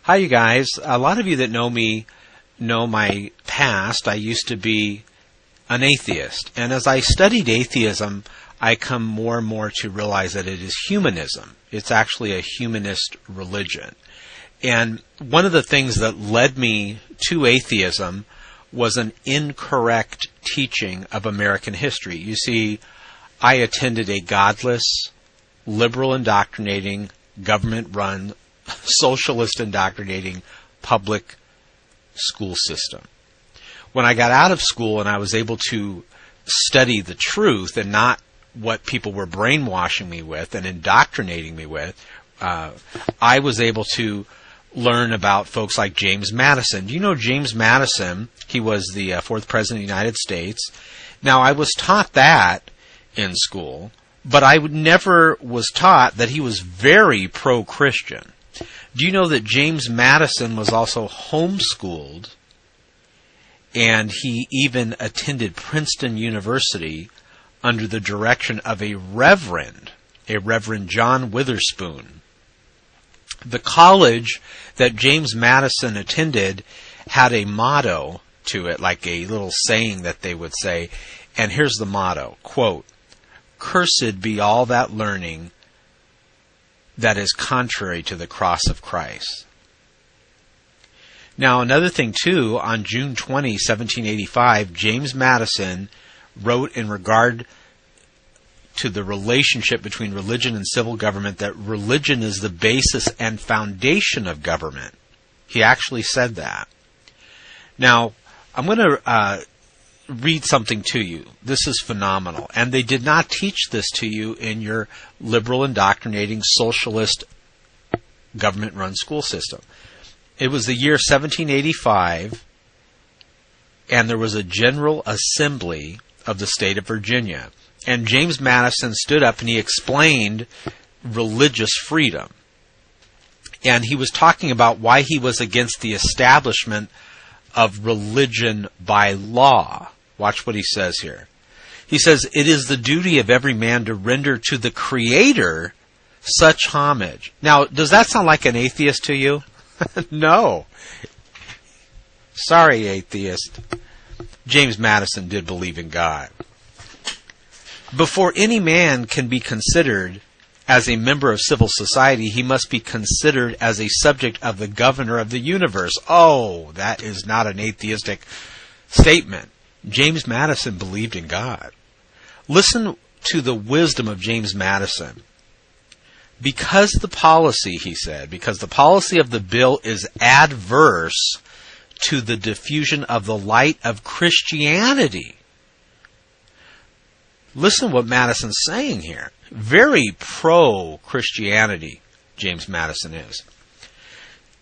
Hi, you guys. A lot of you that know me know my past. I used to be an atheist. And as I studied atheism, I come more and more to realize that it is humanism. It's actually a humanist religion. And one of the things that led me to atheism was an incorrect teaching of American history. You see, I attended a godless, liberal indoctrinating, government-run, socialist indoctrinating public school system. When I got out of school and I was able to study the truth and not what people were brainwashing me with and indoctrinating me with, I was able to learn about folks like James Madison. Do you know James Madison? He was the fourth president of the United States. Now, I was taught that in school, but I never was taught that he was very pro-Christian. Do you know that James Madison was also homeschooled, and he even attended Princeton University under the direction of a Reverend John Witherspoon? The college that James Madison attended had a motto to it, like a little saying that they would say, and here's the motto, quote, "Cursed be all that learning that is contrary to the cross of Christ." Now, another thing, too, on June 20, 1785, James Madison wrote in regard to the relationship between religion and civil government that religion is the basis and foundation of government. He actually said that. Now, I'm going to read something to you. This is phenomenal. And they did not teach this to you in your liberal, indoctrinating, socialist, government-run school system. It was the year 1785, and there was a General Assembly of the state of Virginia. And James Madison stood up and he explained religious freedom. And he was talking about why he was against the establishment of religion by law. Watch what he says here. He says, "It is the duty of every man to render to the Creator such homage." Now, does that sound like an atheist to you? No. Sorry, atheist. James Madison did believe in God. "Before any man can be considered as a member of civil society, he must be considered as a subject of the governor of the universe." Oh, that is not an atheistic statement. James Madison believed in God. Listen to the wisdom of James Madison. Because the policy, he said, because the policy of the bill is adverse to the diffusion of the light of Christianity. Listen to what Madison's saying here. Very pro-Christianity, James Madison is.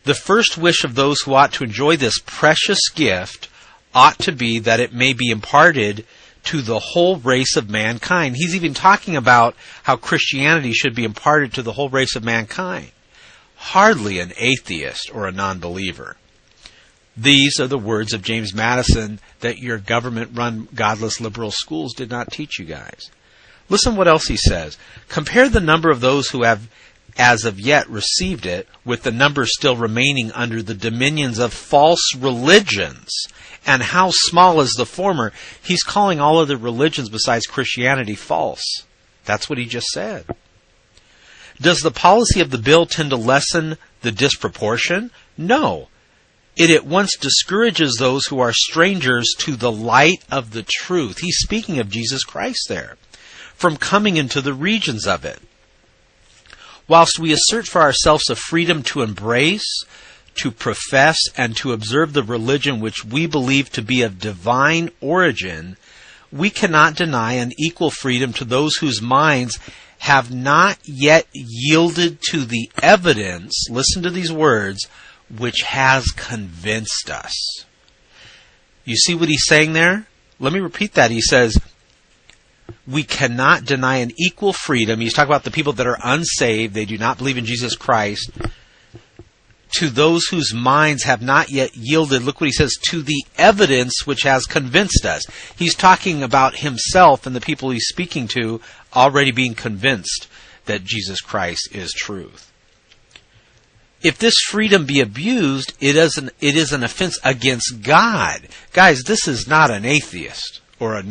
"The first wish of those who ought to enjoy this precious gift ought to be that it may be imparted to the whole race of mankind." He's even talking about how Christianity should be imparted to the whole race of mankind. Hardly an atheist or a non-believer. These are the words of James Madison that your government-run godless liberal schools did not teach you guys. Listen what else he says. "Compare the number of those who have as of yet received it with the number still remaining under the dominions of false religions, and how small is the former." He's calling all other religions besides Christianity false. That's what he just said. "Does the policy of the bill tend to lessen the disproportion? No. It at once discourages those who are strangers to the light of the truth." He's speaking of Jesus Christ there. "From coming into the regions of it. Whilst we assert for ourselves a freedom to embrace, to profess, and to observe the religion which we believe to be of divine origin, we cannot deny an equal freedom to those whose minds have not yet yielded to the evidence," listen to these words, "which has convinced us." You see what he's saying there? Let me repeat that. He says, we cannot deny an equal freedom. He's talking about the people that are unsaved. They do not believe in Jesus Christ. To those whose minds have not yet yielded, look what he says, to the evidence which has convinced us. He's talking about himself and the people he's speaking to already being convinced that Jesus Christ is truth. if this freedom be abused, it is an offense against God. Guys, this is not an atheist or a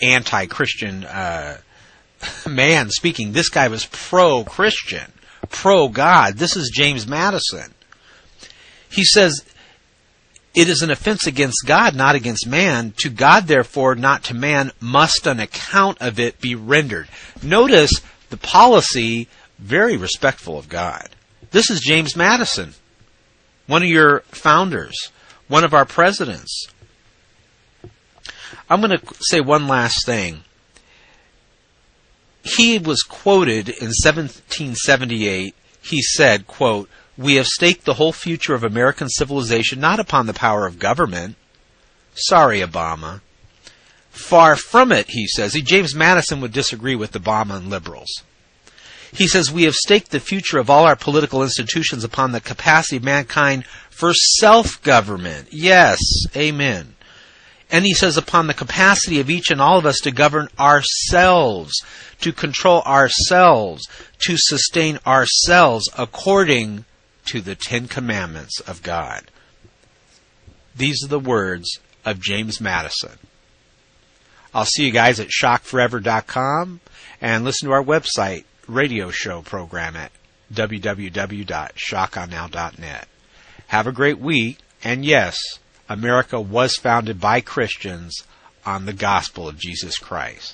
anti-Christian man speaking. This guy was pro-Christian, pro-God. This is James Madison. He says, it is an offense against God, not against man. To God, therefore, not to man, must an account of it be rendered. Notice the policy, very respectful of God. This is James Madison, one of your founders, one of our presidents. I'm going to say one last thing. He was quoted in 1778. He said, quote, "We have staked the whole future of American civilization not upon the power of government." Sorry, Obama. Far from it, he says. James Madison would disagree with Obama and liberals. He says, "We have staked the future of all our political institutions upon the capacity of mankind for self-government." Yes, amen. And he says, upon the capacity of each and all of us to govern ourselves, to control ourselves, to sustain ourselves according to the 10 Commandments of God. These are the words of James Madison. I'll see you guys at shockforever.com and listen to our website radio show program at www.shockonnow.net. Have a great week, and yes, America was founded by Christians on the gospel of Jesus Christ.